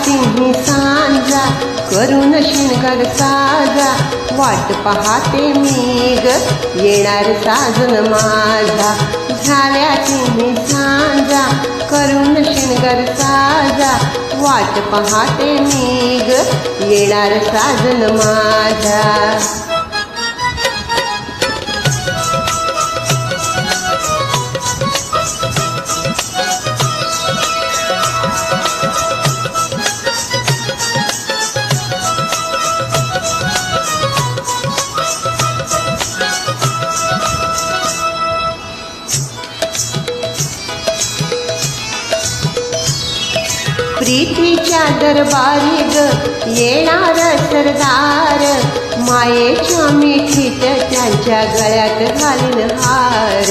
तिन्ही सांजा करून शिणगार साजा वाट पाहते मी ग येणार साजन माझा झाल्या तिन्ही सांजा करून शिणगार साजा वाट पाहते मी ग येणार साजन माझा प्रीतीच्या दरबारी ग येणार सरदार मायेच्या मिठीत त्यांच्या गळ्यात घालीन हार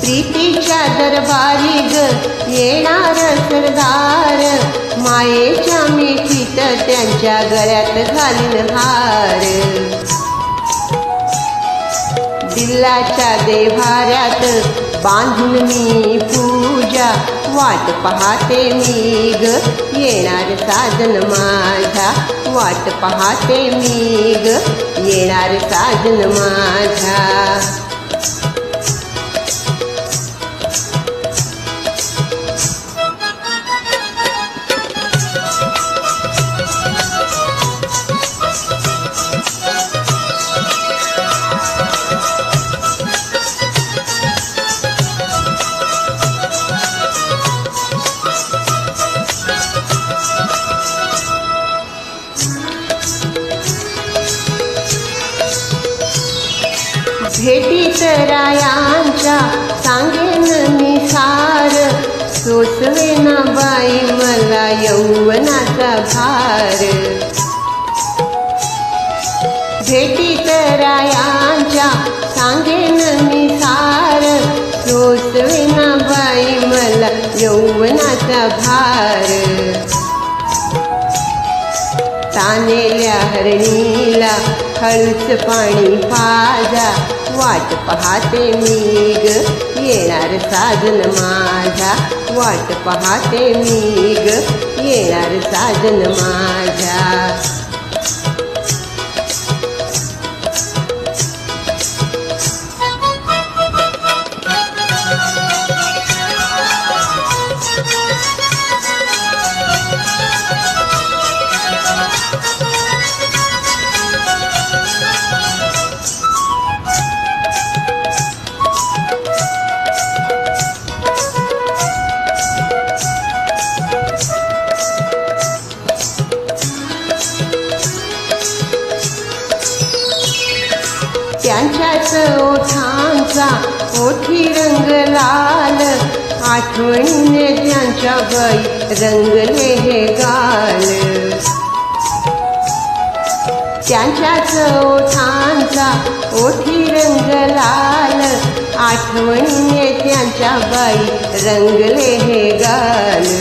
प्रीतीच्या दरबारी ग येणार सरदार मायेच्या मिठीत त्यांच्या गळ्यात घालीन हार दिलाच्या देव्हाऱ्यात बांधून मी पूजा वाट पाहते मी ग येणार साजन माझा वाट पाहते मी ग येणार साजन माझा भेटीत रायांच्या सांगेन मी सार सोसवेना बाई मला यौवनाचा भार भेटीत रायांच्या सांगेन मी सार सोसवेना बाई मला यौवनाचा भार तानेल्या हरणीला हळूच पाणी पाजा वाट पाहते मी ग येणार साजन माझा वाट पाहते मी ग येणार साजन माझा त्यांच्याच ओठांचा ओठी रंग लाल आठवणीने त्यांच्या बाई रंगले हे गाल त्यांच्याच ओठांचा ओठी रंग लाल आठवणीने त्यांच्या बाई रंगले हे गाल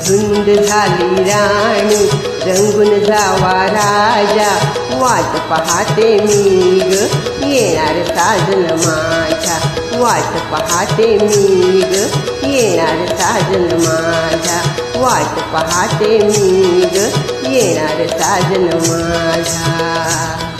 धुंद झाली राणी रंगून जावा राजा वाट पाहते मी ग येणार साजन माझा वाट पाहते मी ग येणार साजन माझा वाट पाहते मी ग येणार साजन माझा